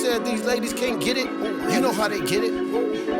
said these ladies can't get it. You know how they get it.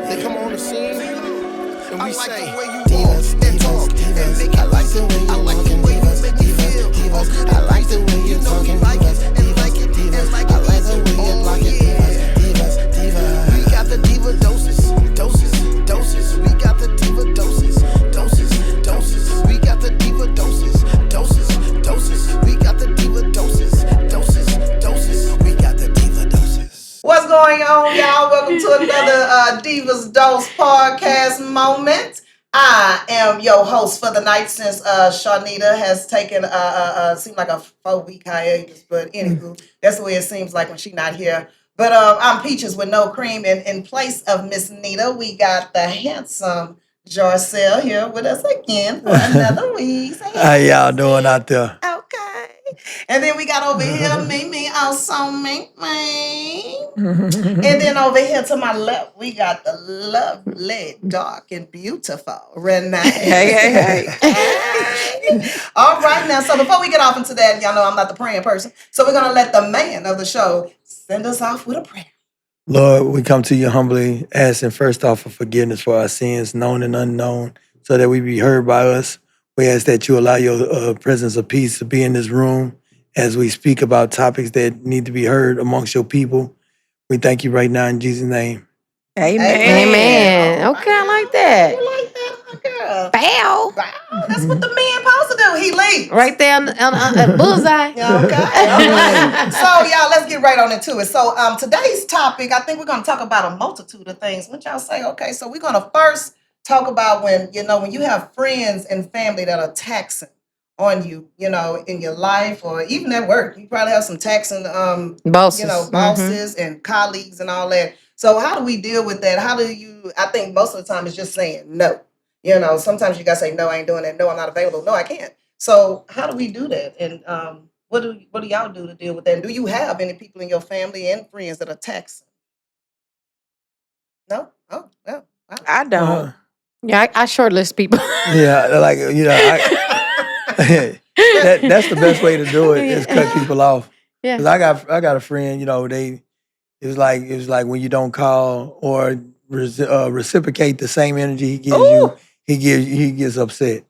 They come on the scene and we say, Divas, Divas, Divas. I like the way you walk and Divas, Divas, Divas. I like the way you talk and Divas, Divas, Divas. I like the way you block it, Divas, Divas, Divas. We got the Diva doses, doses, doses. We got the Diva doses, doses, doses. We got the Diva doses, doses, doses. We got the Diva doses, doses, doses. We got the Diva doses. What's going on, y'all? Welcome to another Divas Dose Podcast moment. I am your host for the night since Charnita has taken seemed like a 4-week hiatus, but anywho, that's the way it seems like when she's not here. But I'm Peaches with no cream, and in place of Miss Nita, we got the handsome Jarcel here with us again for another week. How y'all doing out there? Okay. And then we got over here, Mee Mee, also Mee Mee. And then over here to my left, we got the lovely, dark, and beautiful Renee. Hey. All right, now, so before we get off into that, y'all know I'm not the praying person, so we're going to let the man of the show send us off with a prayer. Lord, we come to you humbly, asking first off for forgiveness for our sins, known and unknown, so that we be heard by us. We ask that you allow your presence of peace to be in this room as we speak about topics that need to be heard amongst your people. We thank you right now in Jesus' name. Amen. Okay, I like that. You like that, my girl? Bow. Wow, that's what the man supposed to do. He leads. Right there on bullseye. Okay. All right. So, y'all, let's get right on into it. So, today's topic, I think we're going to talk about a multitude of things. What y'all say? Okay, so we're going to first talk about when you have friends and family that are taxing on you, in your life or even at work. You probably have some taxing, bosses and colleagues and all that. So how do we deal with that? I think most of the time it's just saying no. Sometimes you got to say, no, I ain't doing that. No, I'm not available. No, I can't. So how do we do that? And what do y'all do to deal with that? And do you have any people in your family and friends that are taxing? No? Oh, well. I don't. Yeah, I shortlist people. Yeah, that's the best way to do it is cut people off. Yeah. Because I got a friend, it was like when you don't call or reciprocate the same energy he gives you, he gets upset.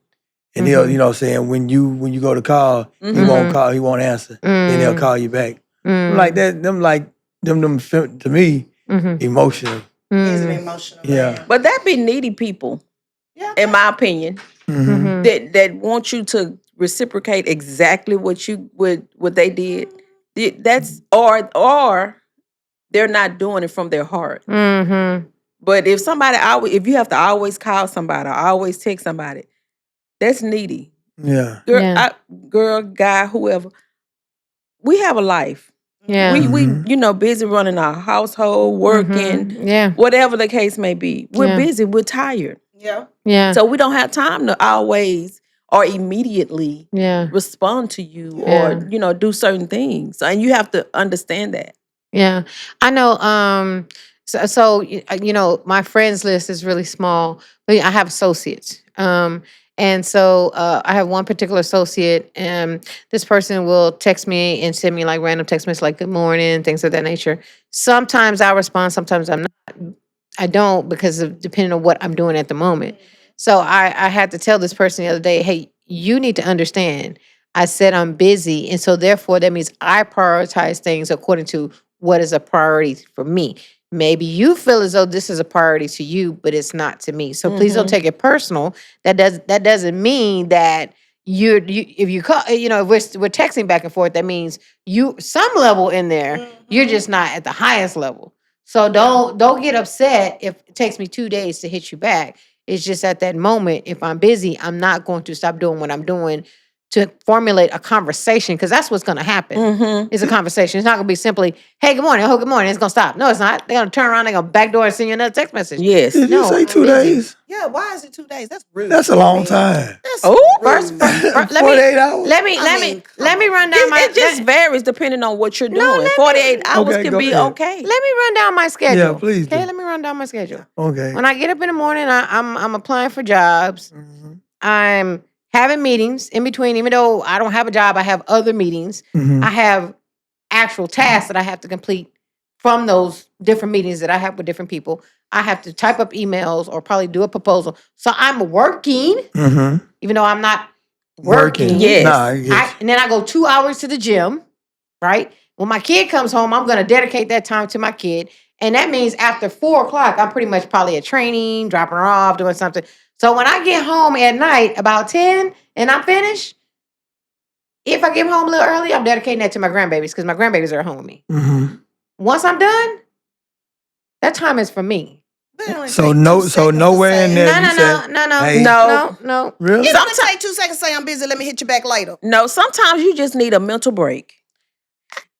And he'll, saying when you go to call, he won't call, he won't answer. Then he'll call you back. Like that, them to me, emotional. He's an emotional man. But that be needy people, in my opinion, that want you to reciprocate exactly what they did. That's or they're not doing it from their heart. But if you have to always call somebody or always text somebody, that's needy. Yeah. Girl, guy, whoever. We have a life. Yeah. We busy running our household, working, whatever the case may be. We're busy, we're tired. Yeah. So we don't have time to always or immediately respond to you or, do certain things. And you have to understand that. Yeah. I know, so my friends list is really small, but I have associates. And so I have one particular associate, and this person will text me and send me like random text messages like good morning, things of that nature. Sometimes I respond, sometimes I'm not. I don't because of depending on what I'm doing at the moment. So I had to tell this person the other day, hey, you need to understand. I said I'm busy, and so therefore that means I prioritize things according to what is a priority for me. Maybe you feel as though this is a priority to you, but it's not to me. So please don't take it personal. That doesn't mean that if you call, if we're texting back and forth, that means you some level in there. You're just not at the highest level. So don't get upset if it takes me 2 days to hit you back. It's just at that moment, if I'm busy, I'm not going to stop doing what I'm doing to formulate a conversation, because that's what's going to happen. It's a conversation. It's not going to be simply, hey, good morning. Oh, good morning. It's going to stop. No, it's not. They're going to turn around. They're going to backdoor and send you another text message. Yes. Did you say 2 days? Yeah, why is it 2 days? That's rude. That's a long time. First, 48 hours? Let me run down It just varies depending on what you're doing. 48 hours can be okay. Let me run down my schedule. Yeah, please. Okay, let me run down my schedule. Okay. When I get up in the morning, I'm applying for jobs. I'm having meetings in between. Even though I don't have a job, I have other meetings. I have actual tasks that I have to complete from those different meetings that I have with different people. I have to type up emails or probably do a proposal. So I'm working, even though I'm not working. Yes. And then I go 2 hours to the gym, right? When my kid comes home, I'm going to dedicate that time to my kid. And that means after 4 o'clock, I'm pretty much probably at training, dropping her off, doing something. So when I get home at night, about 10, and I'm finished, if I get home a little early, I'm dedicating that to my grandbabies because my grandbabies are at home with me. Once I'm done, that time is for me. So nowhere in there. No. Really? You don't take 2 seconds, say I'm busy, let me hit you back later. No, sometimes you just need a mental break.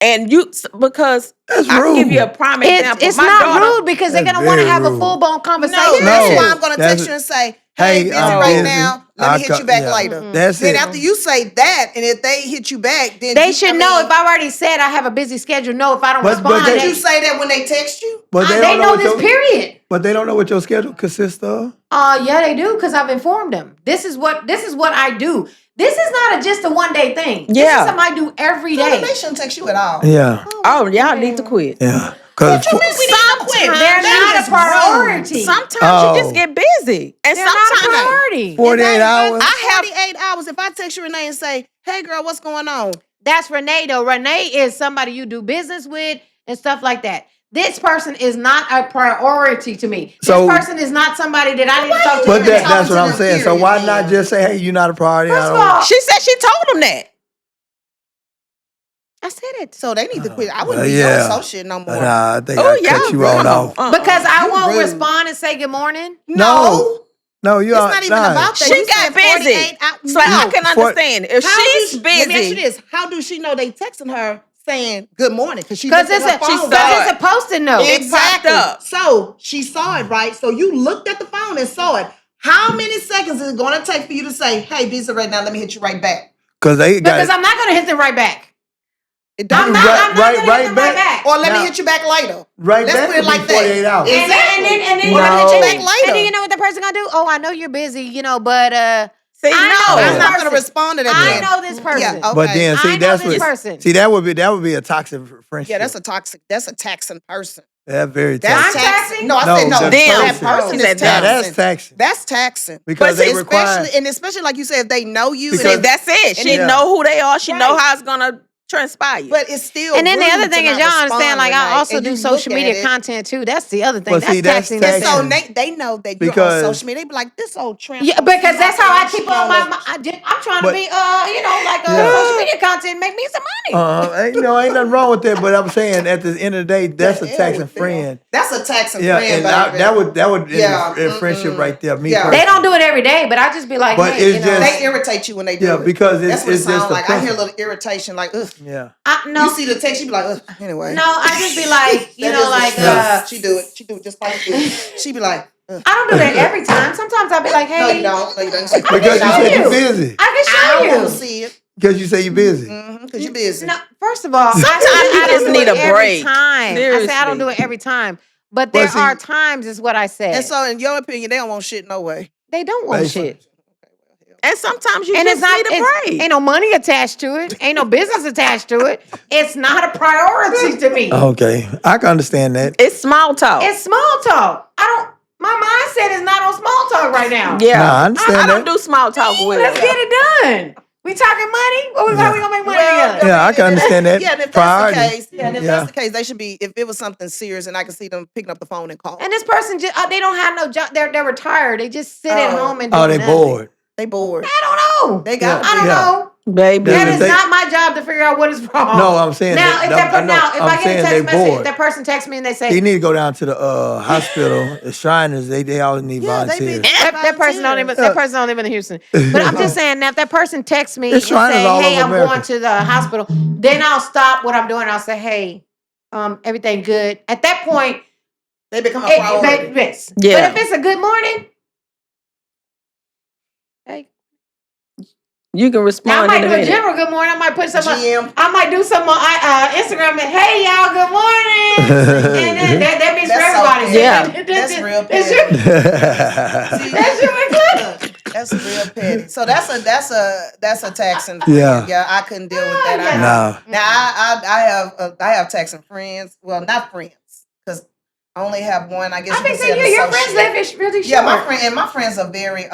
And because That's I rude. give you a prime example. It's My not daughter, rude because they're That's going to want to very have a rude. full-blown conversation. No, that's No. why I'm going to text you and say, hey, busy I'm right busy. now. Let me hit you back later. That's Then it. after you say that, and if they hit you back, then They should know if I already said I have a busy schedule. No, if I don't respond. Did you say that when they text you? But they don't know what this, period. But they don't know what your schedule consists of. Yeah, they do because I've informed them. This is what I do. This is not just a one-day thing. This is something I do every day. They shouldn't text you at all. Yeah. Oh, y'all need to quit. Yeah. Because They're not a priority. Sometimes you just get busy. And They're not a sometimes priority. 48 hours. I have 48 hours. If I text you, Renee, and say, hey, girl, what's going on? That's Renee, though. Renee is somebody you do business with and stuff like that. This person is not a priority to me. So- This person is not somebody that I need to talk to. But every day. that's what I'm saying. So why period, not man. just say, hey, you're not a priority? First of all, she said she told him that. I said it. So they need to quit. I wouldn't be yeah. your associate no more. Nah, I think Oh, I cut you on off. Because I You won't rude. respond and say good morning. No. No, you It's are not even about that. She You got said 48 busy. hours. So I can For- understand. If How she's do let me ask you busy, this. How do she know they texting her saying good morning? Because Because it's a post-it note. Exactly. popped up. So she saw it, right? So you looked at the phone and saw it. How many seconds is it going to take for you to say, hey, busy right now, let me hit you right back? Because they got Because I'm not going to hit them right back. It I'm doesn't not right- going to right hit them right back. back. Or let Now- me hit you back later. right Let's back put it to like be 48 that. hours. Exactly. And then Or let me hit you No. back later. And then you know what the person going to do? Oh, I know you're busy, but see, I know no. I'm this not person. going to respond to that. I then. know this person. Yeah, okay. But then, I see, know that's this what. person. See, that would be a toxic friendship. Yeah, that's a taxing person. That's very That's toxic. I'm taxing. taxing? No, I No, said no. that's That taxing. person She is said Now, taxing. that's taxing. That's taxing. Because But they require. especially like you said, if they know you. Because- and That's it. She Yeah. know who they are. She know Right. how it's gonna transpire. But it's still. And then the rude other to thing is, not y'all respond, understand, like, I Renee, also and do you social look at media it. content, too. That's the other thing. Well, That's see, that's taxing. And taxing. so they know that you're Because- on social media. They be like, this old tramp. Yeah, because that's how I keep on my. I'm trying to But- be, like Yeah. social media content, make me some money. Ain't nothing wrong with that. But I'm saying at the end of the day, that's a hell taxing with them. friend. That's a taxing Yeah, friend, and baby. that would Yeah, end a friendship right there. Me Yeah. personally. They don't do it every day, but I just be like, But hey, it's just- They irritate you when they do Yeah, it. because That's what it's it sounds just the like. I hear a principle. little irritation, like, ugh. Yeah. You see the text, you be like, ugh. Anyway. No, I just be like, she do it. She do it just like this. She be like, ugh. I don't do that every time. Sometimes I'll be like, No, hey, you don't. No, you don't. Because you said you're busy. I can I show don't want you. to see it. Because you say you're busy. Because you're busy. No, first of all, Sometimes I you don't just do need it a every break. time. I say I don't Seriously. do it every time. But Well, there see- are times, is what I said. And so, in your opinion, they don't want shit no way. They don't want Basically. shit. And sometimes you And just it's not, need a break. ain't no money attached to it. Ain't no business attached to it. It's not a priority to me. Okay, I can understand that. It's small talk. It's small talk. My mindset is not on small talk right now. yeah. Nah, I understand I don't that. do small talk with Let's her. get it done. We talking money? How we gonna make money together? Yeah, I can understand that. Yeah, and if Priority. that's the case, if Yeah. that's the case, they should be. If it was something serious, and I can see them picking up the phone and calling. And this person just they don't have no job. They're retired. They just sit at home and do Oh, they nothing. bored. They bored. I don't know. They got. I don't Yeah. know. Baby. That Yeah, is they- not my job to figure out what is wrong. No, I'm saying now, that- if, that- that, I know. now, if I'm I get a saying text they message, bored. if that person texts me and they say They need to go down to the hospital. The Shriners, they always need volunteers. that person don't even live in Houston. But I'm just saying now if that person texts me and It's say, Shriners all hey, over I'm America. going to the hospital, then I'll stop what I'm doing. I'll say, hey, everything good. At that point, They become a priority. yes. Yeah. But if it's a good morning, hey. You can Now I respond might in a do a minute. general good morning. I might put some. GM. I might do some on Instagram. And, hey y'all, good morning. And then that means for That's so everybody. petty. Yeah. That's real That's petty. you. That's you included. That's real petty. So that's a taxing. Yeah. Yeah, I couldn't deal with that. No. Now I have taxing friends. Well, not friends, because I only have one. I guess I you think could say an your friends associate. life is really short. Yeah, my friends are very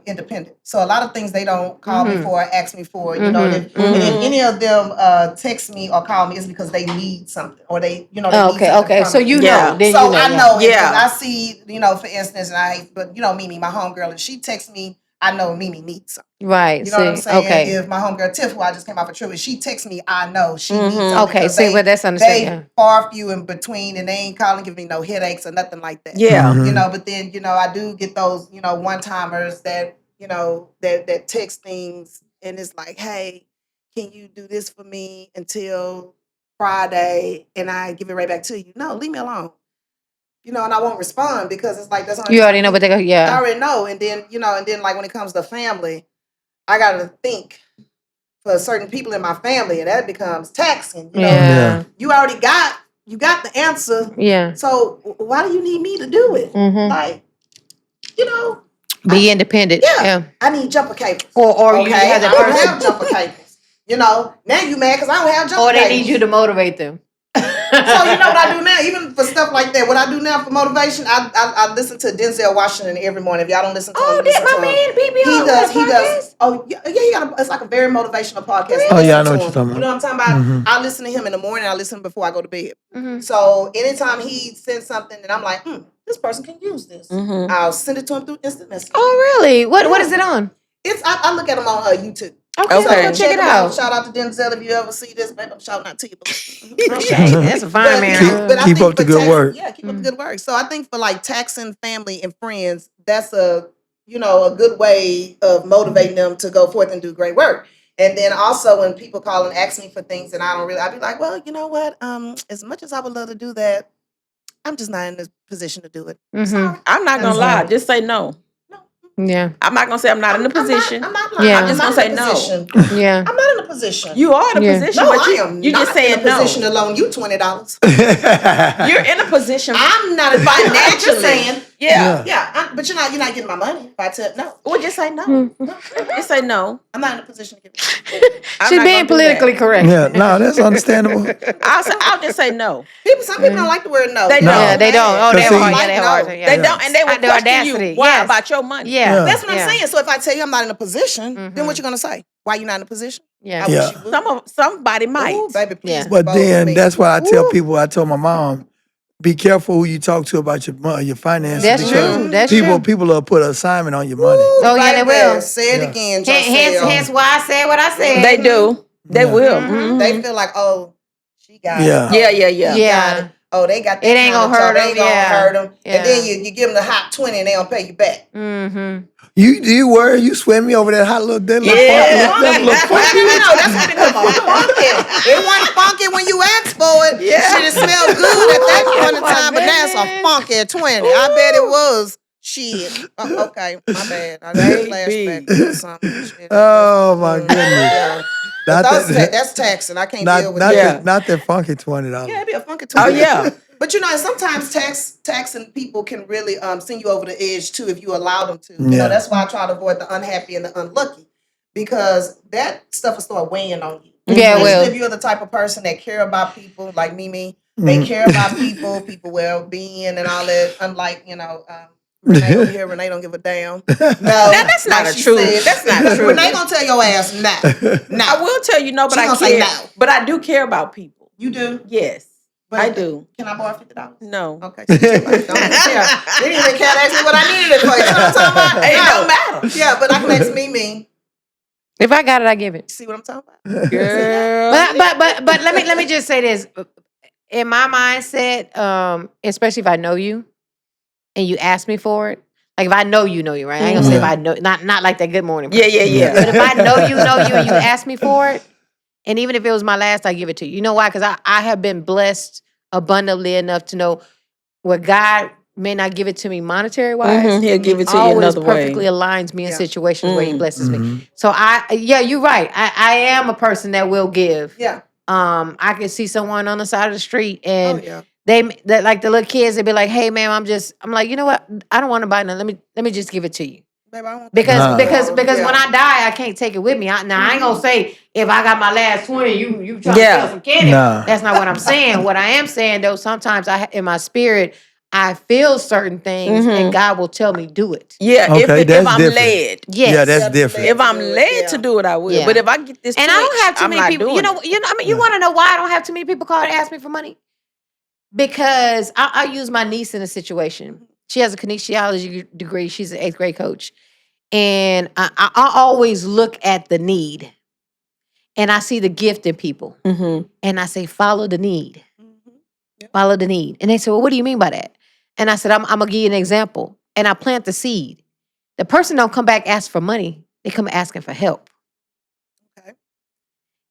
independent. So a lot of things they don't call me for, or ask me for. You know, and if any of them text me or call me, it's because they need something, or they need something okay. from So me. you Yeah. know. Then So you know, I yeah. know, Yeah. and I see, for instance, but Mee Mee, my homegirl, if she texts me, I know Mee Mee needs something. Right. You know what I'm saying? Okay. If my homegirl Tiff, who I just came off a trip with, she texts me, I know she needs something. Okay, because see, but that's they understandable. far few in between, and they ain't calling, giving me no headaches or nothing like that. Yeah. But then, I do get those, one-timers that, that text things, and it's like, hey, can you do this for me until Friday? And I give it right back to you. No, leave me alone. And I won't respond because it's like, that's only You already know what they go. I Yeah. already know. And then, like when it comes to family, I got to think for certain people in my family, and that becomes taxing. Yeah. You already got the answer. Yeah. So why do you need me to do it? Like, Be independent. Yeah. I need jumper cables. Or you Okay, have I that don't person. have jumper cables. Now you mad because I don't have jumper Or cables. they need you to motivate them. So you know what I do now? Even for stuff like that, what I do now for motivation, I listen to Denzel Washington every morning. If y'all don't listen to him, listen to him. He does. Oh yeah, he got it's like a very motivational podcast. Oh yeah, I know what you're talking about. You know what I'm talking about? I listen to him in the morning. I listen before I go to bed. So anytime he sends something, and I'm like, this person can use this. I'll send it to him through instant message. Oh, really? What is it on? It's I look at him on YouTube. Okay, so go check it out. Shout out to Denzel if you ever see this, baby. I'm shouting out to you. Okay, that's a fine man. But I Keep think up the for good work. Yeah, keep up the good work. So I think for like taxing family and friends, that's a good way of motivating them to go forth and do great work. And then also when people call and ask me for things and I'd be like, well, you know what? As much as I would love to do that, I'm just not in this position to do it. Sorry. I'm not gonna lie. Just say no. Yeah. I'm not gonna say I'm not in the position. I'm not Yeah. I'm just gonna say no. Yeah. I'm not in a position. You are in a position, No, but I am you not just saying in a position no. to loan you $20. You're in a position. I'm not financially saying. Yeah. But you're not getting my money if I tell no. Well, just say no. Just say no. I'm not in a position to give it. She's being politically correct. Yeah, no, that's understandable. I'll just say no. Some people don't like the word no. They don't. Yeah, they don't. Oh, they See, hard. Yeah, they hard. Yeah. They don't, and they will The question audacity. you. Why Yes. about your money? Yeah. That's what I'm saying. So if I tell you I'm not in a position, then what you gonna say? Why you not in a position? Yeah. I wish Yeah. you would. Somebody might. Ooh, baby, please Yeah. be But bold with then me. that's why I tell Ooh. people. I told my mom, be careful who you talk to about your finances. That's because true. That's people true. people will put an assignment on your money. Ooh, Oh, yeah, they baby, will. Say it Yeah. again, Hence Jarcel. why I said what I said. They do. They Yeah. will. Mhm. They feel like, oh, she got Yeah. it. Oh, Yeah. he got Yeah. it. Oh, they got that. It ain't kind gonna of hurt talk. It them, ain't gonna yeah. hurt them. Yeah. And then you give them the hot 20 and they don't pay you back. Mm-hmm. You worry? You sweat me over that hot little Yeah. that little funky. That's when it becomes funky. It wasn't funky when you asked for it. Yeah. Shit, it smelled good at that point in time, but now it's a funky 20. I bet it was. Shit. Oh, okay, my bad. I got a flashback or something. Shit. Oh my goodness! Yeah. Not that, That's taxing. I can't not deal with not that. that, not that funky $20. Yeah, it'd be a funky Oh 20. yeah. But sometimes taxing people can really send you over the edge too if you allow them to. Yeah. That's why I try to avoid the unhappy and the unlucky, because that stuff will start weighing on you. Yeah, it Especially will. if you're the type of person that care about people, like Mee Mee. They care about people well-being and all that. Unlike Renee over here, Renee don't give a damn. No, that's not like a she truth. said. That's not a truth. Renee gonna tell your ass no. I will tell you no, but She I gonna say care. no. But I do care about people. You do? Yes, But I do. Can I borrow $50? No. Okay. Don't even care. They didn't even care to ask me what I needed it for. You know what I'm talking about? It No. don't matter. Yeah, but I can ask Mee Mee. If I got it, I give it. See what I'm talking about? Girl. But let me just say this. In my mindset, especially if I know you and you ask me for it, like if I know you, right? I ain't gonna say if I know, not like that good morning. Yeah, yeah, yeah. But if I know you and you ask me for it, and even if it was my last, I give it to you. You know why? Because I have been blessed abundantly enough to know where God may not give it to me monetary wise. He'll give it to you always another way. perfectly aligns me in Yeah. situations where He blesses me. Mhm. So you're right. I am a person that will give. Yeah. I could see someone on the side of the street and Oh, yeah. they like the little kids, they'd be like, hey, ma'am, I'm like, you know what? I don't want to buy nothing. Let me just give it to you. Baby, I want Because Yeah. when I die, I can't take it with me. I ain't gonna say if I got my last 20, you trying to sell some candy. Nah. That's not what I'm saying. What I am saying though, sometimes in my spirit, I feel certain things, and God will tell me do it. Yeah, Okay, if I'm different. led. Yes. Yeah, that's different. If I'm led to do it, I will. Yeah. But if I get this, And I don't have too I'm many not people. doing You know. I mean, you want to know why I don't have too many people call and ask me for money? Because I use my niece in a situation. She has a kinesiology degree. She's an 8th grade coach. And I always look at the need. And I see the gift in people. Mm-hmm. And I say, follow the need. Yep. Follow the need. And they say, well, what do you mean by that? And I said, I'm going to give you an example. And I plant the seed. The person don't come back ask for money. They come asking for help. Okay.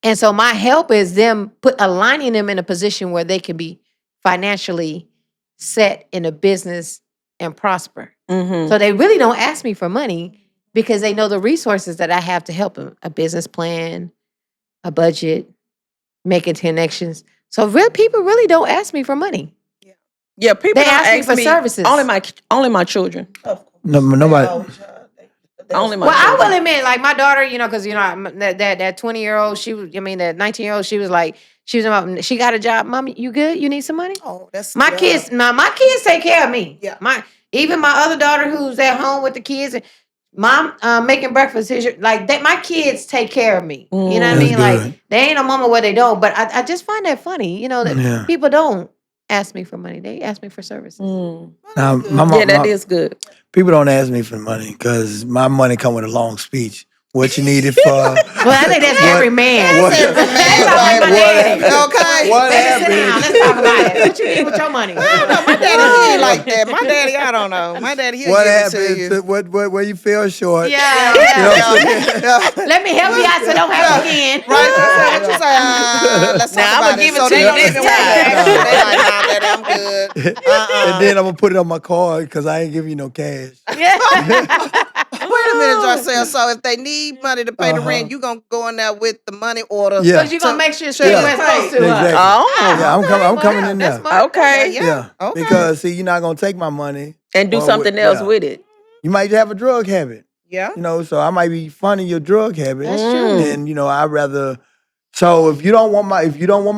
And so my help is them aligning them in a position where they can be financially set in a business and prosper. Mm-hmm. So they really don't ask me for money because they know the resources that I have to help them. A business plan, a budget, making connections. So people really don't ask me for money. Yeah, people They don't ask me for services. Only my children. No, nobody. Only my Well, I children. will admit, like my daughter, because that 20-year-old, that 19-year-old, she was like, she got a job. Mom, you good? You need some money? Oh, that's My kids. My kids take care of me. Yeah. Even my other daughter who's at home with the kids, and mom making breakfast. Like that, my kids take care of me. You know what I mean? That's good. Like they ain't a mama where they don't. But I just find that funny. That people don't ask me for money. They ask me for services. Now, That is good. People don't ask me for money because my money come with a long speech. What you need it for? Well, I think that's every man. What- That's like my daddy. Okay. What Baby, sit down. happened? Let's talk about it. What you need with your money? I don't know. My daddy, he ain't like that. My daddy, I don't know. My daddy, he'll What give it to happened? you. To where you fell short? Yeah. You know what I'm saying? Let me help you out so don't happen again. Right? What you say? Let's talk Now, about I'ma it. give it So to they you don't this even want to time. ask you. They like, nah, daddy, I'm good. And then I'm gonna put it on my card because I ain't giving you no cash. Wait a minute, Jarcel. So if they need money to pay the rent, you gonna go in there with the money order. Yeah. Because you're going to make sure it's still Yeah. where it's supposed to. Exactly. Oh, Yeah, I'm coming in That's there. smart. okay. Yeah. Okay. Because see, you're not gonna take my money And do or something else with it. You might have a drug habit. Yeah. So I might be funding your drug habit. That's true. And I'd rather. So if you don't want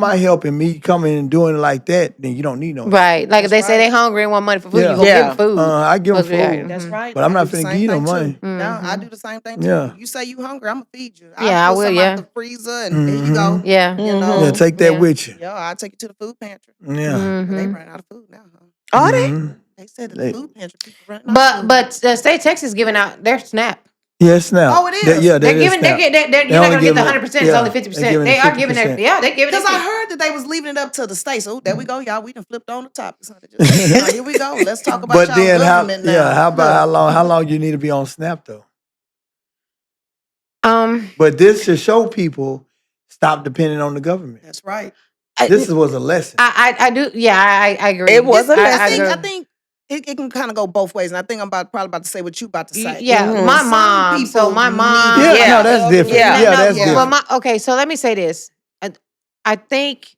my help and me coming and doing it like that, then you don't need no. Right. Like if they say right. they hungry and want money for food, Yeah. you go give Yeah. them food. I give them Supposed to be food. right. That's right. But I'm I not do the finna same give you no thing, money. too. No, I do the same thing too. Yeah. You say you hungry, I'm gonna feed you. Yeah, I pull will, some yeah. out the freezer and there you go. Yeah. You know. Yeah, take that Yeah. with you. Yeah, I'll take you to the food pantry. Yeah. Mm-hmm. They ran out of food now, huh? Are they? Mhm. They said the They- food pantry people running out of food. But the state of Texas is giving out their SNAP. Yes, now. Oh, it is? Yeah, They're giving. SNAP. You're not only gonna get give the it- 100%. It's yeah, only they're 50%. giving They it are giving their. 50%. Yeah, they're giving Because it. I heard that they was leaving it up to the states. Oh, there we go, y'all. We done flipped on the topic. Here we go. Let's talk about But y'all then government now. how about Look. how long you need to be on SNAP though? Um, But this should show people stop depending on the government. That's right. This was a lesson. I do. Yeah, I agree. It was a I lesson. think it can kind of go both ways, and I think I'm probably about to say what you about to say. Yeah, my Some mom. people So my mom. need it. Yeah, no, that's different. Yeah. Yeah, that's Yeah. different. Well, okay. So let me say this. I think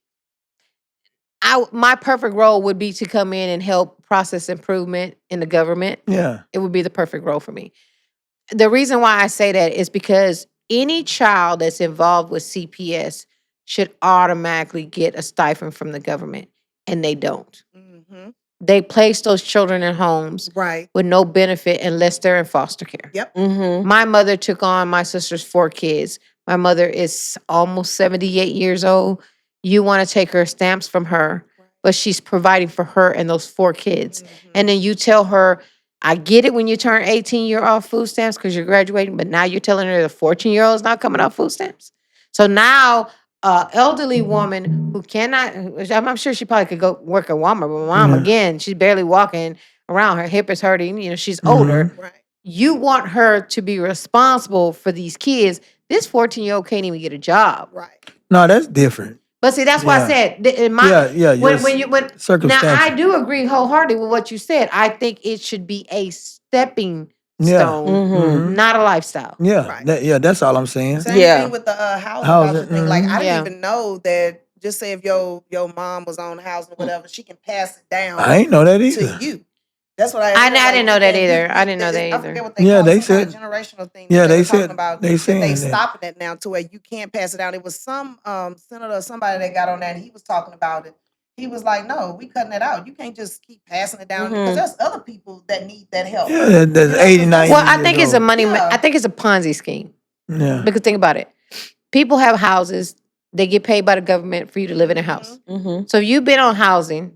my perfect role would be to come in and help process improvement in the government. Yeah. It would be the perfect role for me. The reason why I say that is because any child that's involved with CPS should automatically get a stipend from the government, and they don't. Mm-hmm. They place those children in homes Right. with no benefit unless they're in foster care. Yep. Mm-hmm. My mother took on my sister's 4 kids. My mother is almost 78 years old. You want to take her stamps from her, but she's providing for her and those 4 kids. Mm-hmm. And then you tell her, I get it when you turn 18, you're off food stamps because you're graduating, but now you're telling her the 14-year-old is not coming off food stamps. So now elderly woman who cannot, I'm sure she probably could go work at Walmart, but mom, again, she's barely walking around. Her hip is hurting. She's older. Right. You want her to be responsible for these kids. This 14-year-old can't even get a job. Right. No, that's different. But see, that's why I Yeah. said in my when now circumstantial. I do agree wholeheartedly with what you said. I think it should be a stepping Yeah. stone, Mm-hmm. not a lifestyle. Yeah, Right. that's all I'm saying. Same Yeah. thing with the housing Housing, voucher thing. Like I didn't Yeah. even know that. Just say if your mom was on housing or whatever, she can pass it down I ain't know that either. to you. That's what I didn't know that either. I didn't know that I either. forget what they Yeah, call they it, some kind said- of generational thing. Yeah, that they were talking said- about they that saying they that. stopping that now to where you can't pass it down. It was some senator or somebody that got on that, and he was talking about it. He was like, "No, we cutting it out. You can't just keep passing it down because there's other people that need that help." Yeah, there's You know, 89 Well, I years think it's a old. money. Yeah. I think it's a Ponzi scheme. Yeah. Because think about it. People have houses. They get paid by the government for you to live in a house. Mm-hmm. So if you've been on housing,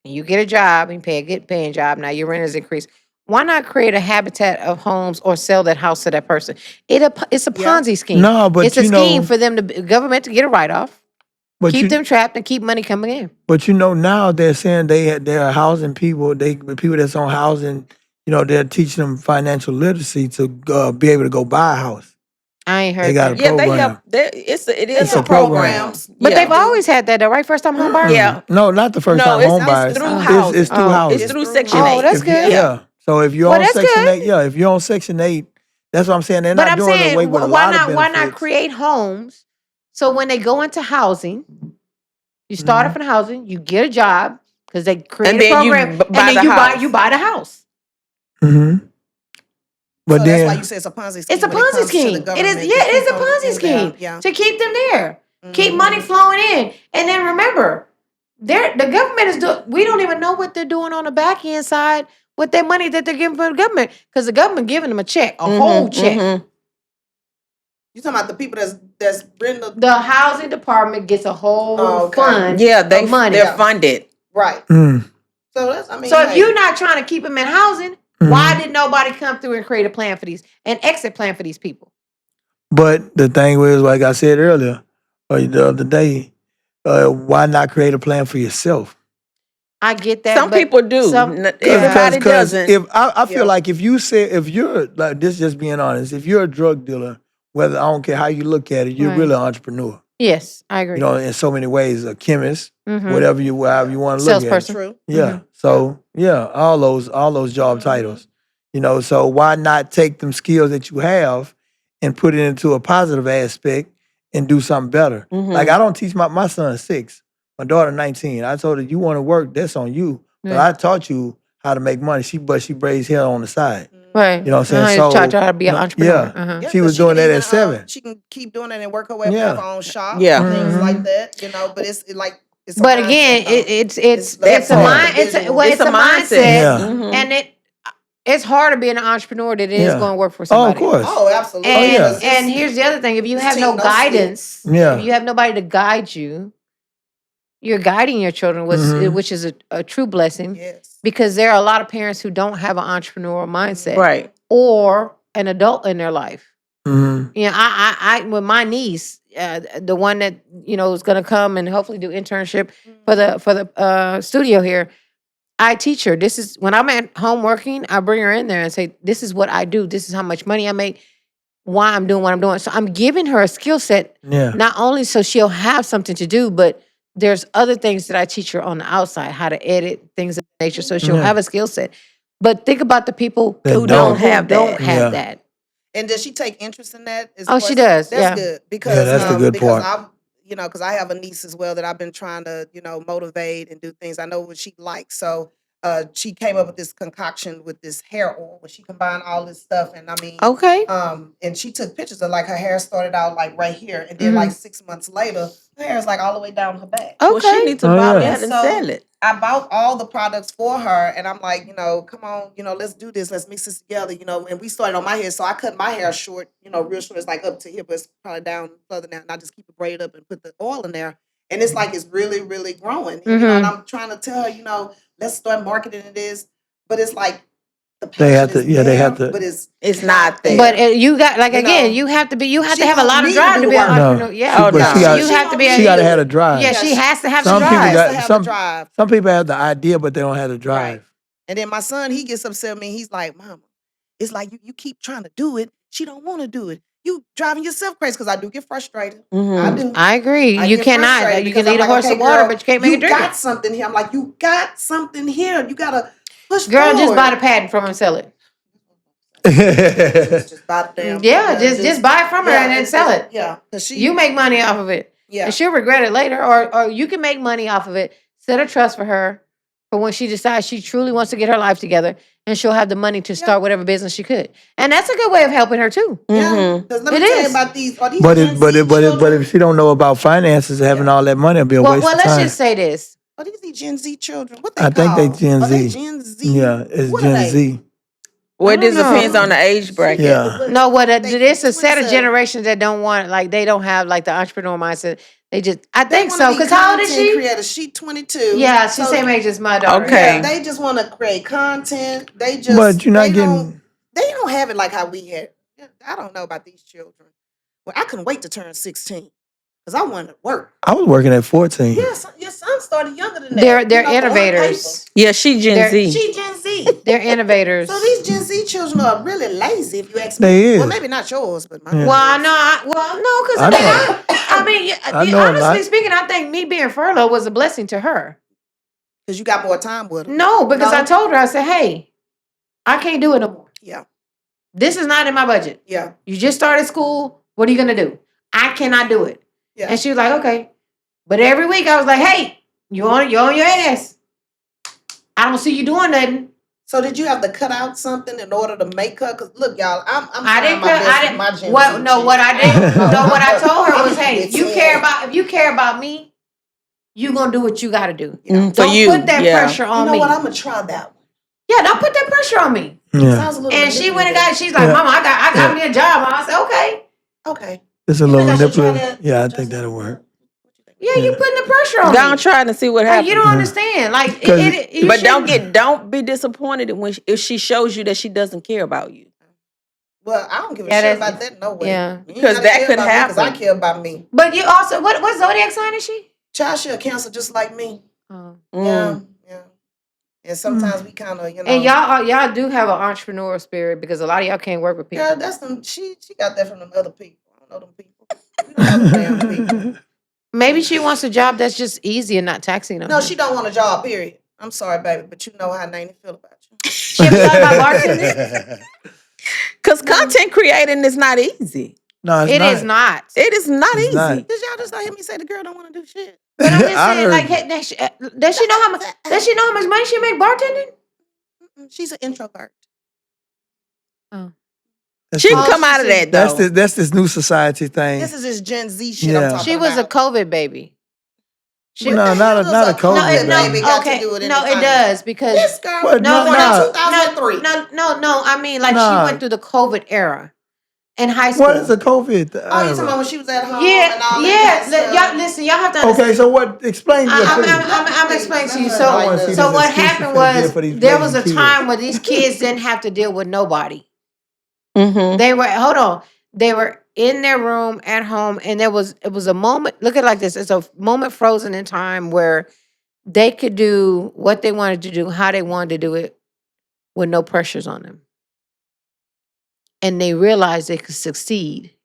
and you get a job and pay a good paying job. Now your rent has increased. Why not create a habitat of homes or sell that house to that person? It's a Ponzi scheme. No, but it's a you scheme know- for them to government to get a write off, But keep you, them trapped, and keep money coming in. But now they're saying they're housing people. People that's on housing. They're teaching them financial literacy to be able to go buy a house. I ain't heard They got that. a Yeah, they program. help. It is It's a a program. programs. But Yeah. they've always had that though, right? First time home buyers? Yeah. No, not the first No, time it's- home it's buyers. through It's housing. through Oh. housing. It's through through Section Oh, 8. that's If you- good. Yeah. So if you're Well, on that's Section good. 8, if you're on Section 8, that's what I'm saying. They're But not I'm doing away saying, with a why lot not? of Why not benefits. create homes so when they go into housing, you start off in housing, you get a job because they create And a then you program, buy and then the you house. buy the house. Mm-hmm. But So then that's why you say it's a Ponzi scheme. It's a when it Ponzi comes to the scheme. It is. government to Yeah, it is keep a them Ponzi in scheme there. Yeah. to keep them there, keep Mhm. money flowing in, and then remember, the government is doing. We don't even know what they're doing on the back end side with their money that they're giving from the government because the government giving them a check, a whole check. Mhm. You talking about the people that's written The housing department gets a whole okay. fund. Yeah, of money. they're funded. right. Mm. So that's I mean. So if hey, you're not trying to keep them in housing, Mm-hmm. why did nobody come through and create a plan for these, an exit plan for these people? But the thing was, like I said earlier, or the other day, why not create a plan for yourself? I get that. Some but people do. Everybody doesn't. If I feel Yeah. like if you're like this, just being honest, if you're a drug dealer, whether I don't care how you look at it, you're Right. really an entrepreneur. Yes, I agree. In so many ways, a chemist, Mhm. however you want to look at it. Salesperson. true. Yeah. So all those job titles. So why not take them skills that you have and put it into a positive aspect and do something better? Mhm. Like I don't teach my son 6, my daughter 19. I told her you want to work, that's on you. But Yeah. I taught you how to make money. She braids hair on the side. Right. You know what I'm saying? So, So, taught her how to be an entrepreneur. yeah. Uh-huh. Yeah, She was 'cause doing can that even, at 7. She can keep doing it and work her way up Yeah. and have her own shop. Yeah. Things Mhm. like that. But it's like it's. A But mindset, again, though. it's It's a like mind. a visual. It's a mindset, Yeah. Mhm. and it's harder being an entrepreneur than it is Yeah. going to work for Oh, somebody. of course. Oh, absolutely. And yeah. Because it's- and here's the other thing: if you this have no team don't sleep. guidance, Yeah. if you have nobody to guide you, you're guiding your children, Mhm. which is a true blessing. Yes. Because there are a lot of parents who don't have an entrepreneurial mindset, Right. or an adult in their life. Mm-hmm. You know, I with my niece, the one that is going to come and hopefully do internship for the studio here. I teach her. This is when I'm at home working. I bring her in there and say, "This is what I do. This is how much money I make. Why I'm doing what I'm doing." So I'm giving her a skill set, Yeah. not only so she'll have something to do, but there's other things that I teach her on the outside, how to edit things of that nature, so she'll Yeah. have a skill set. But think about the people That who don't have that. don't have Yeah. that. And does she take interest in that? Oh, she does, That's yeah. good because Yeah, that's the good because part. I'm because I have a niece as well that I've been trying to motivate and do things. I know what she likes, so she came up with this concoction with this hair oil where she combined all this stuff, and I mean, Okay. and she took pictures of like her hair started out like right here, and then like 6 months later, her hair is like all the way down her back. Well, she Okay. needs to Oh, buy yeah. that and So- sell it. I bought all the products for her, and I'm like, come on, let's do this, let's mix this together, and we started on my hair, so I cut my hair short, real short, it's like up to here, but it's probably down further now, and I just keep it braided up and put the oil in there, and it's like it's really, really growing, and I'm trying to tell her, let's start marketing this, but it's like the They have passion to- is yeah, they there, have to- but it's not there. But you got You know, you have to she have a want lot of me to drive do to the be an work. entrepreneur. No. Yeah, Oh, no. you have to be. She got to have a drive. Yeah, she has to have Some the people drive. got- have some- the drive. Some people have the idea, but they don't have the drive. Right. And then my son, he gets upset with me. He's like, "Mama, it's like you keep trying to do it. She don't want to do it. You driving yourself crazy," because I do get frustrated. Mhm. I do. I agree. I You get cannot. frustrated You can because lead a I'm like, horse "Okay, to water, girl, but you can't make it You drink. got something here." I'm like, "You got something here. You gotta push Girl, just forward." buy the patent from her and sell it. Just buy the damn. Yeah, just buy it from her and then sell it. Yeah, because she. You make money off of it. Yeah. And she'll regret it later, or you can make money off of it. Set a trust for her for when she decides she truly wants to get her life together, and she'll have the money to start whatever business she could. And that's a good way of helping her too. Yeah, because let me It tell you is. about these. Are these But Gen Z if she don't know about finances, having all that money will be a Well, waste well, of let's time. just say this. Are these Gen Z children? What they I think they called? Gen Are they Z. Gen Z? Yeah, it's What Gen are they? Z. Well, I it just don't depends know. on the age bracket. Yeah. No, what They there's a set of 27. generations that don't want, like, they don't have like the entrepreneur mindset. They just, I They think wanna so. be Because how old is content she? creators. She 22. Yeah, she's So, same age as my daughter. Okay. Yeah, they just want to create content. They just. But you're not they getting. Don't, they don't have it like how we had. I don't know about these children. Well, I couldn't wait to turn 16 because I wanted to work. I was working at 14. Yes, your son started younger than that. They're You know, on innovators. Yeah, she Gen They're- Z. paper. She Gen Z. They're innovators. So these Gen Z children are really lazy, if you ask me. They is. Well, maybe not yours, but mine. Yeah. Well, I know. No, because I mean, I know a lot. honestly speaking, I think me being furloughed was a blessing to her. Because you got more time with them. No, because I told her, I said, hey, I can't do it no more. Yeah, This is not in my budget. yeah, You just started school. What are you gonna do? I cannot do it. yeah. And she was like, okay. But every week I was like, hey, you're on your ass. I don't see you doing nothing. So did you have to cut out something in order to make her? Because look, y'all, I'm I trying didn't my cut. best I with didn't. my Gen Well, Z no, shit. what I didn't. No, what I told her was, hey, It's if you sad. care about me, you gonna do what you got to do. For Don't you, put that yeah. pressure You on know me. what? I'm gonna try that one. Yeah, don't put that pressure on me. Yeah. Sounds a little And she went and manipulative. she's like, Yeah. Mama, I got me a job. I said, okay. Okay. It's a You little think I should try manipulative. that? Yeah, I think that'll work. Yeah, you putting the pressure on Go me. trying to see what Like, happens. you don't understand. Like, you But shouldn't- don't be disappointed if she shows you that she doesn't care about you. Well, I don't give a Yeah, shit that's- about that. No way. yeah. Because that could Because I happen. care about me. But you also, what zodiac sign is she? Child share cancer just like me. Oh. Yeah, yeah. And sometimes we kind of, you know. And y'all do have an entrepreneurial spirit because a lot of y'all can't work with people. Yeah, that's them. She got that from them other people. I don't know them people. We don't have them damn people. Maybe she wants a job that's just easy and not taxing on No, her. she don't want a job. Period. I'm sorry, baby, but you know how Nene feel about you. She ever thought about bartending? Because content creating is not easy. No, it's It not. is not. It is not It's easy. not. Did y'all just not hear me say the girl don't want to do shit? But I'm just I saying, heard like, you. hey, does she know how much? Does she know how much money she make bartending? She's an introvert. She can Oh, come out of that though. That's this new society thing. This is this Gen Z shit Yeah. I'm talking She was a about. COVID baby. She, No, What the not hell a does COVID no, baby. baby got okay, to do with no, it anything? does because This girl, What? no, No, born no. in 2003. no. I mean, like Nah. she went through the COVID era in high school. What is a COVID? Oh, you talking about when she was at home and all Yeah, that kind of stuff? y'all listen. Y'all have to understand. Okay, so what? Explain your I'm explaining to you. I don't wanna see So this what excuse happened you finna give was for these there was a lazy kids. time where these kids didn't have to deal with nobody. Mm-hmm. They were in their room at home, and it was a moment. Look at it like this: it's a moment frozen in time where they could do what they wanted to do, how they wanted to do it, with no pressures on them, and they realized they could succeed.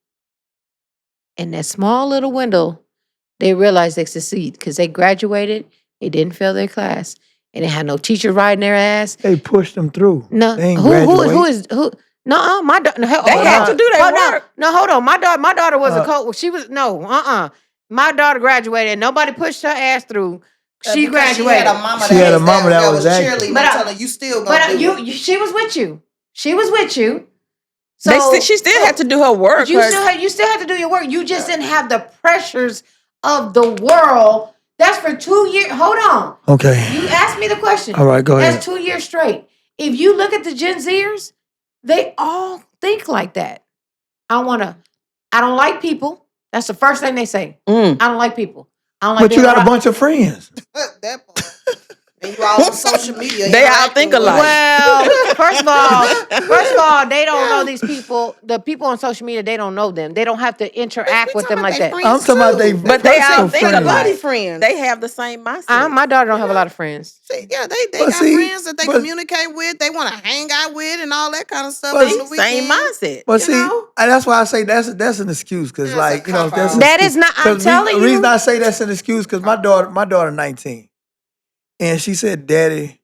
In that small little window, they realized they succeed because they graduated. They didn't fail their class, and they had no teacher riding their ass. They pushed them through. No, They ain't who graduate. is who? No, my daughter. They had to do their work. No, hold on. My daughter was a coach. She was My daughter graduated. And nobody pushed her ass through. She Because graduated. She had a mama She had a mama that was cheerleading active. and But telling you still gonna do it. she was with you. She was with you. So She still had to do her work. you still had to do your work. You just didn't have the pressures of the world. That's for 2 years. Hold on. Okay. You asked me the question. All right, go ahead. That's 2 years straight. If you look at the Gen Zers, they all think like that. I don't like people. That's the first thing they say. I don't like people. I don't like But you being got a around- bunch of friends. That part. And you all on social media. They all interacting think with alike. Well, first of all, they don't know these people. The people on social media, they don't know them. They don't have to interact with them like that. I'm talking about they But they all personal think friends. alike. friends. They have the same mindset. My daughter don't have a lot of friends. Yeah, they But got see, friends that they but- communicate with. They want to hang out with and all that kind of stuff But on the Same weekend. mindset. But You see, know? and that's why I say that's an excuse because, That's like, a you know, that's cop-out. That is not. I'm telling The you. reason I say that's an excuse because my daughter 19, and she said, "Daddy,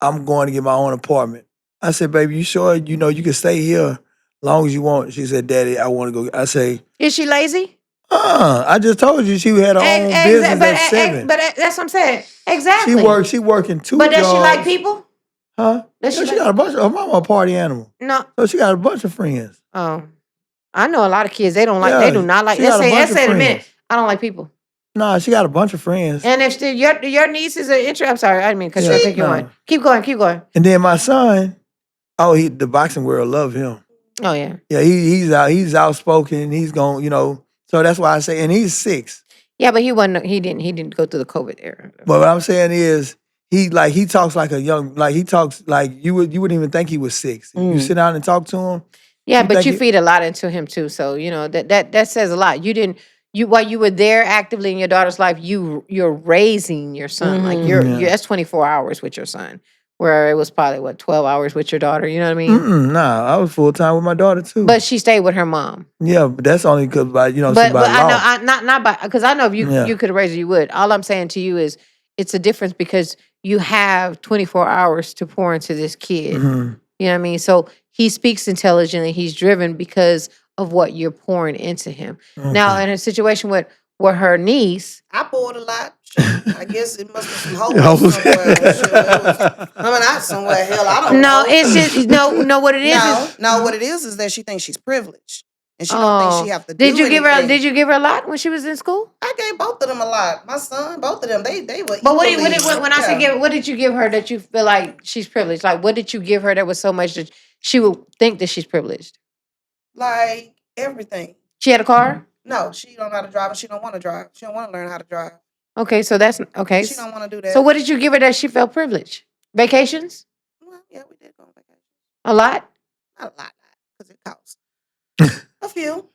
I'm going to get my own apartment." I said, "Baby, you sure? You know, you can stay here long as you want." She said, "Daddy, I want to go." I say, Is she lazy? I just told you she had her own business at 7. But that's what I'm saying. Exactly. She working 2 But jobs. does she like people? Huh? Does She got a bunch of, her mama a party animal. No. So she got a bunch of friends. Oh. I know a lot of kids, they don't like, Yeah, they do not like, she got a bunch let's of say in a minute, friends. I don't like people. Nah, she got a bunch of friends. And if your nieces are interested, I'm sorry, I didn't mean to cut you off. Keep going. Keep going. And then my son, the boxing world love him. Oh yeah. Yeah, he's outspoken. He's going, so that's why I say, and he's 6. Yeah, but he didn't go through the COVID era. But what I'm saying is, he talks like a young, he talks like you wouldn't even think he was 6. You sit down and talk to him. Yeah, but you feed a lot into him too. So, that says a lot. While you were there actively in your daughter's life, you're raising your son. Like that's 24 hours with your son. Where it was probably 12 hours with your daughter, you know what I mean? Nah, I was full time with my daughter too. But she stayed with her mom. Yeah, but that's only because by But I know not by, because I know if you could have raised her, you would. All I'm saying to you is it's a difference because you have 24 hours to pour into this kid. Mm-hmm. You know what I mean? So he speaks intelligently. He's driven because of what you're pouring into him. Okay. Now, in a situation with her niece, I poured a lot. I guess it must be some holes somewhere. Coming out somewhere. Hell, I don't know. No, it's just no. What it is? No. What it is that she thinks she's privileged, and she don't think she have to. Did you give her a lot when she was in school? I gave both of them a lot. My son, both of them, they were. But when I say give, what did you give her that you feel like she's privileged? Like, what did you give her that was so much that she would think that she's privileged? Like everything. She had a car? No, she don't know how to drive, and she don't want to drive. She don't want to learn how to drive. Okay, so that's okay. She don't want to do that. So what did you give her that she felt privileged? Vacations? Well, yeah, we did go on vacation. A lot? Not a lot, because it costs. A few.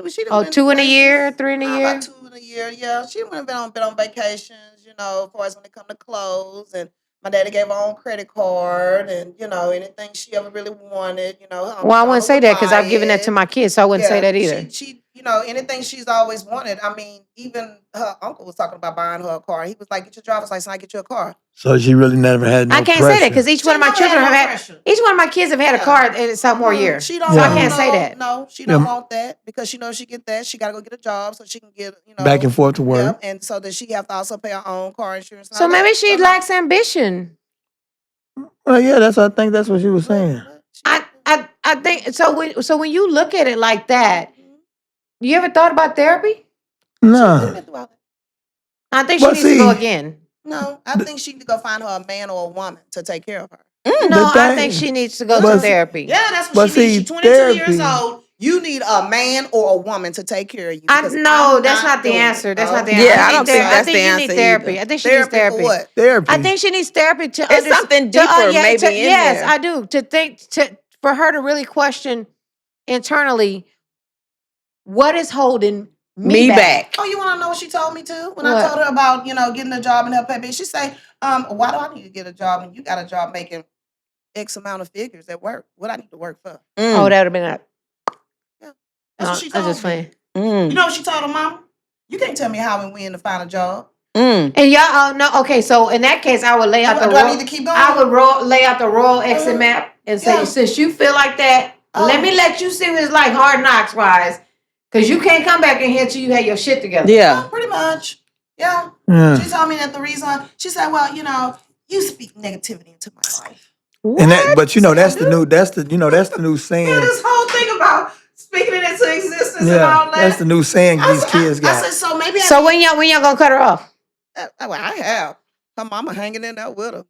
She 2 in a year, 3 in a year? About 2 in a year, yeah. She went and been on vacations, as far as when it come to clothes. And my daddy gave her own credit card and, anything she ever really wanted, Well, I wouldn't say that because I've given that to my kids, so I wouldn't say that either. She anything she's always wanted. I mean, even her uncle was talking about buying her a car. He was like, get your driver's license, I get you a car. So she really never had no I can't pressure. say that because each one of my kids have had a car in sophomore year. She don't so I can't say that. No, she don't want that because she knows she get that. She got to go get a job so she can get, back and forth to work. Yeah, and so that she have to also pay her own car insurance. So maybe she lacks ambition. Well, yeah, I think that's what she was saying. I think so. When you look at it like that, you ever thought about therapy? No. I think she needs to go again. No, I think she need to go find her a man or a woman to take care of her. No, I think she needs to go to therapy. Yeah, that's what she needs. She's 22 years old. You need a man or a woman to take care of you. No, that's not the answer. That's not the answer. Yeah, I don't think that's the answer. You need therapy. I think she needs therapy. For what? Therapy. I think she needs therapy to. It's something deeper, maybe in yes, there. I do. For her to really question internally, what is holding me back? Oh, you want to know what she told me too? When I told her about getting a job and her pay bill, she say, "Why do I need to get a job when you got a job making X amount of figures at work? What I need to work for?" Oh, that would have been that. Yeah, that's what she told me. Funny. You know what she told her mama? You can't tell me how and when to find a job. And y'all no. Okay, so in that case, I would lay out I need to keep going? I would lay out the royal exit map and say, since you feel like that, let you see what it's like hard knocks wise. Because you can't come back in here till you have your shit together. Yeah. Pretty much. Yeah. She told me that the reason, she said, well, you speak negativity into my life. What? And that's the new saying. This whole thing about speaking it into existence and all that. That's the new saying these kids got. I said, so maybe when y'all gonna cut her off? I have. Her mama hanging in there with her.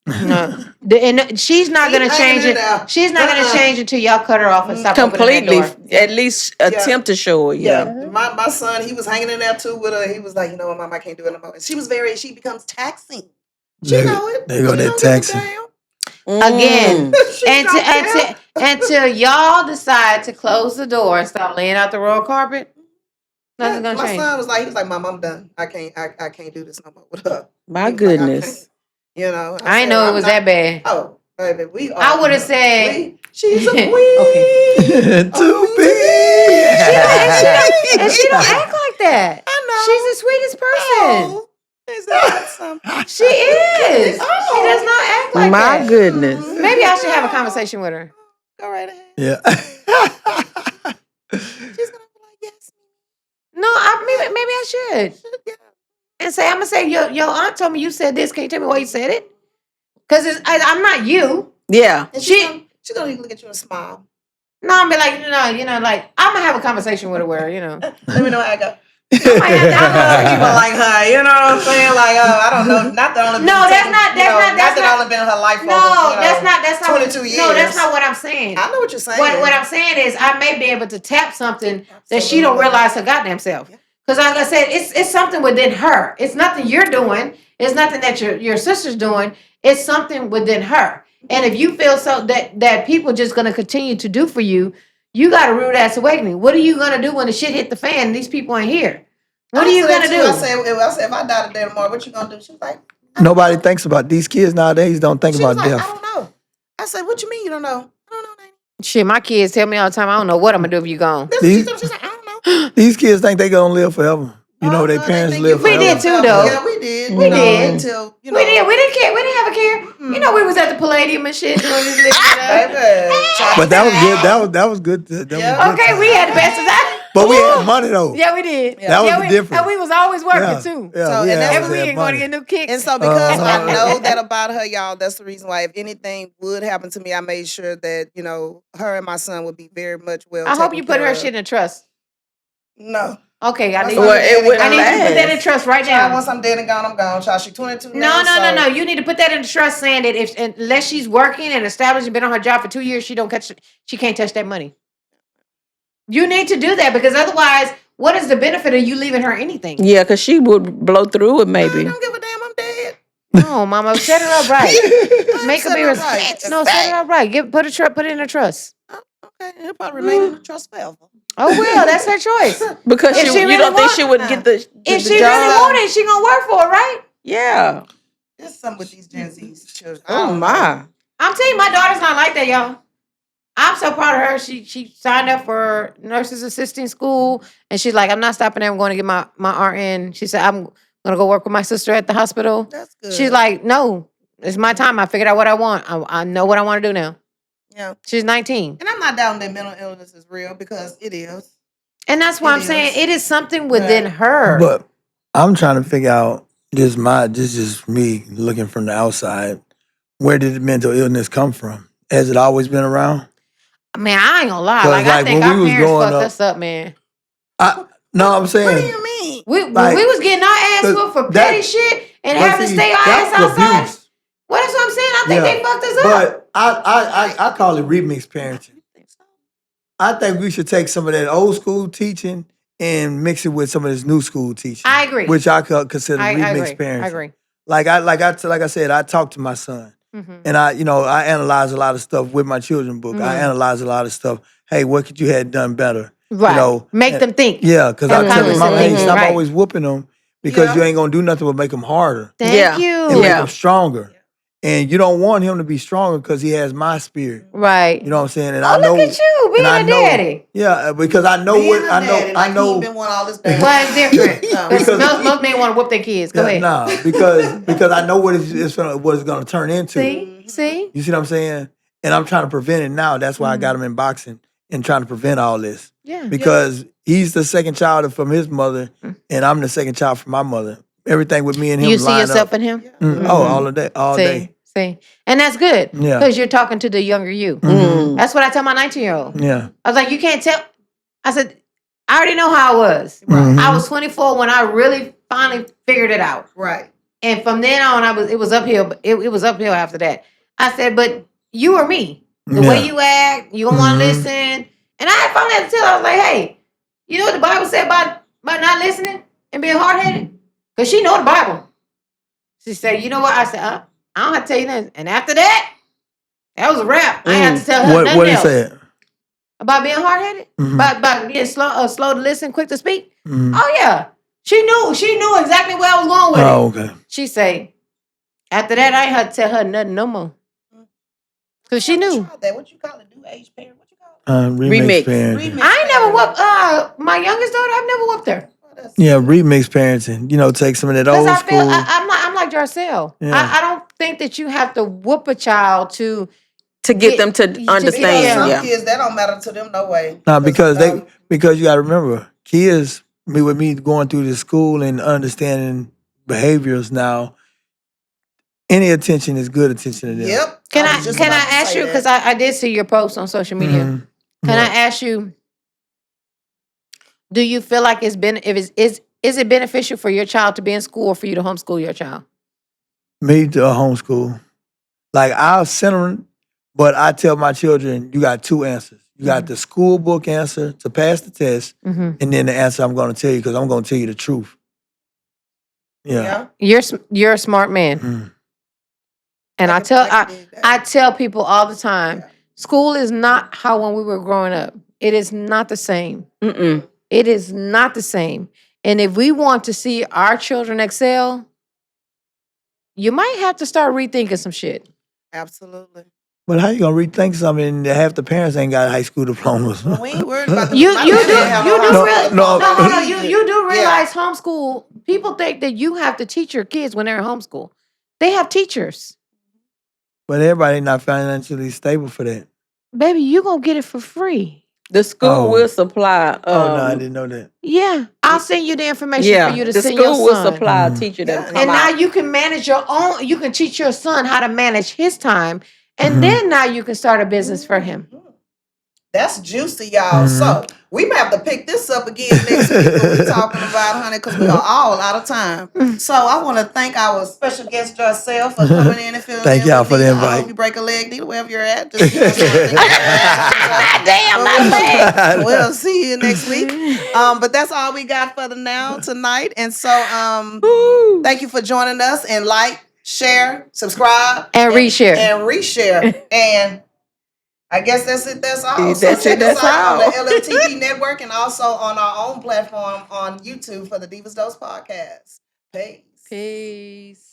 No, and she's not gonna change it. She's not gonna change until y'all cut her off and stop completely. Opening that door. At least attempt to show her. Yeah. My son, he was hanging in there too with her. He was like, Mom, I can't do it anymore. And she becomes taxing. She know it. They go that taxing. Again, until y'all decide to close the door and stop laying out the royal carpet, nothing's gonna change. My son he was like, Mom, I'm done. I can't do this no more with her. My goodness. I didn't know it was that bad. Oh, baby, I would have said she's a queen. Okay. To be. And she don't act like that. I know. She's the sweetest person. Is that something? She is. She does not act like that. My goodness. Maybe I should have a conversation with her. Go right ahead. Yeah. She's gonna be like, yes. maybe I should. And say, I'm gonna say, your aunt told me you said this. Can you tell me why you said it? Because I'm not you. Yeah. And she's gonna look at you and smile. No, I'm be like, like I'm gonna have a conversation with her where, Let me know how I go. I might have to- I love people like her. You know what I'm saying? Like, I don't know. Not that only. No, that's not. only been in her life. No, over, that's not 22 years. No, that's not what I'm saying. I know what you're saying. What I'm saying is, I may be able to tap something that she don't realize her goddamn self. Because like I said, it's something within her. It's nothing you're doing. It's nothing that your sister's doing. It's something within her. And if you feel so that people just gonna continue to do for you, you got a rude ass awakening. What are you gonna do when the shit hit the fan and these people ain't here? What are you gonna do? I said, if I die today tomorrow, what you gonna do? She was like, Nobody thinks about these kids nowadays. Don't think about death. I don't know. I said, what you mean you don't know? I don't know, Nanny. Shit, my kids tell me all the time, I don't know what I'm gonna do if you gone. She's like, I don't know. These kids think they gonna live forever. Their parents live We forever. did too, though. Yeah, we did. We did. Until, We did. We didn't care. We didn't have a care. We was at the Palladium and shit doing this living stuff. But that was good. That was good. That was good Okay, time. we had the best of that. But we had money though. Yeah, we did. That was the difference. And we was always working too. Yeah, So, we and had Every had week going to money. get new kicks. And so because I know that about her, y'all, that's the reason why if anything would happen to me, I made sure that, her and my son would be very much well I hope taken you put care her of. shit in trust. No. Okay, I need Well, it wouldn't I need you to put that last. in trust right Child, now. once I'm dead and gone, I'm gone. Child, she's 22 now. No. You need to put that in trust, saying that unless she's working and established and been on her job for 2 years, she can't touch that money. You need to do that because otherwise, what is the benefit of you leaving her anything? Yeah, because she would blow through it maybe. I don't give a damn. I'm dead. No, Mama, set her up right. Make her be Set her up right. No, set her up right. Put it in her trust. Okay, it'll probably remain in the trust forever. Oh well, that's her choice. Because If she you really don't think want- she would get the If the she job? really want it, she gonna work for it, right? Yeah. There's something with these Gen Z's children. Oh my. I'm telling you, my daughter's not like that, y'all. I'm so proud of her. She signed up for nurses assisting school, and she's like, I'm not stopping there. I'm going to get my RN. She said, I'm gonna go work with my sister at the hospital. That's good. She's like, no, it's my time. I figured out what I want. I know what I want to do now. Yeah. She's 19. And I'm not doubting that mental illness is real because it is. And that's why I'm saying it is something within her. But I'm trying to figure out this is me looking from the outside. Where did the mental illness come from? Has it always been around? Man, I ain't gonna lie. 'Cause, Like I like, think when our we was parents growing fucked up- us up, man. No, I'm saying. What do you mean? We Like, we was getting our ass but whooped for that- petty shit and but having to see, stay our that's ass outside. abuse. Well, that's what I'm saying. I think Yeah. they fucked us up. But I call it remix parenting. I think we should take some of that old school teaching and mix it with some of this new school teaching. I agree. Which I could consider I remix agree. parenting. I agree. Like I said, I talked to my son. Mhm. And I analyze a lot of stuff with my children book. I analyze a lot of stuff. Hey, what could you have done better? Right. Make them think. Yeah, because I tell them, Mama, hey, stop Right. always whooping them because you ain't gonna do nothing but make them harder Thank Yeah. you. and make Yeah. them stronger. And you don't want him to be stronger because he has my spirit. Right. You know what I'm saying? And Oh, I know, look at you being and I a know- daddy. Yeah, because I know what I know. He been wanting all this baby. Well, it's different. Because- most men want to whoop their kids. Go ahead. Nah, because I know what it's gonna turn into. See? You see what I'm saying? And I'm trying to prevent it now. That's why I got him in boxing and trying to prevent all this. Yeah. Because he's the second child from his mother, and I'm the second child from my mother. Everything with me and him. You see line yourself up. in him? Oh, all of that, all day. See? And that's good. Yeah. Because you're talking to the younger you. Mhm. That's what I tell my 19-year-old. Yeah. I was like, you can't tell. I said, I already know how I was. Mhm. I was 24 when I really finally figured it out. Right. And from then on, it was uphill. It was uphill after that. I said, but you or me, the way you act, you don't want to listen. And I finally had to tell her, I was like, hey, you know what the Bible said about not listening and being hard-headed? Because she know the Bible. She said, you know what? I said, I don't have to tell you nothing. And after that was a wrap. I ain't have to tell her nothing What he else. said? About being hard-headed? Mhm. About being slow to listen, quick to speak? Mhm. Oh, yeah. She knew exactly where I was going with it. Oh, okay. She say, after that, I ain't had to tell her nothing no more. Because she knew. What you call it? New age parent? What you call it? Remix parenting. Remix I ain't never parenting. whooped, my youngest daughter, I've never whooped her. Yeah, remix parenting. Take some of that Because old I feel, school. I'm like Jarcel. Yeah. I don't think that you have to whoop a child to Get them to Because understand. Some Yeah. kids, that don't matter to them, no way. Nah, because you got to remember, kids with me going through the school and understanding behaviors now, any attention is good attention to them. Yep. Can I was just can I about to ask say you, because that. I did see your post on social media. Mhm. Can Yeah. I ask you, do you feel like it's been if it's is it beneficial for your child to be in school or for you to homeschool your child? Me to homeschool. Like I'll send them, but I tell my children, you got two answers. You got the school book answer to pass the test, Mm-hmm. and then the answer I'm going to tell you because I'm going to tell you the truth. Yeah. You're a smart man, Mm. and Like I tell people all the time, school is not how when we were growing up. It is not the same. Mm-mm. It is not the same. And if we want to see our children excel, you might have to start rethinking some shit. Absolutely. But how you gonna rethink something that half the parents ain't got high school diplomas? We ain't worried about the You my do man didn't have you no do high real, school no, diploma. no, you do Yeah. realize homeschool. People think that you have to teach your kids when they're in homeschool. They have teachers, But everybody not financially stable for that. baby. You gonna get it for free. The school Oh. will supply. Oh no, I didn't know that. Yeah, I'll send you the information for you to the send your school will son. supply a Mhm. teacher that Yeah. will come And now out. you can manage your own. You can teach your son how to manage his time, and Mhm. then now you can start a business for him. That's juicy, y'all. Mhm. So we may have to pick this up again next week when we talking about, honey, because we are all out of time. So I want to thank our special guest Jarcel for coming in and filling Thank in y'all with for the me. I invite. hope you break a leg, Diva, wherever you're at. Just, you know, something. Damn, But my leg. we'll see you next week. But that's all we got for tonight. And so thank you for joining us, and like, share, subscribe, And reshare. and reshare. And I guess that's it. That's all. So That's check it, us that's out on all. the LMTV network and also on our own platform on YouTube for the Divas Dose Podcast. Peace. Peace.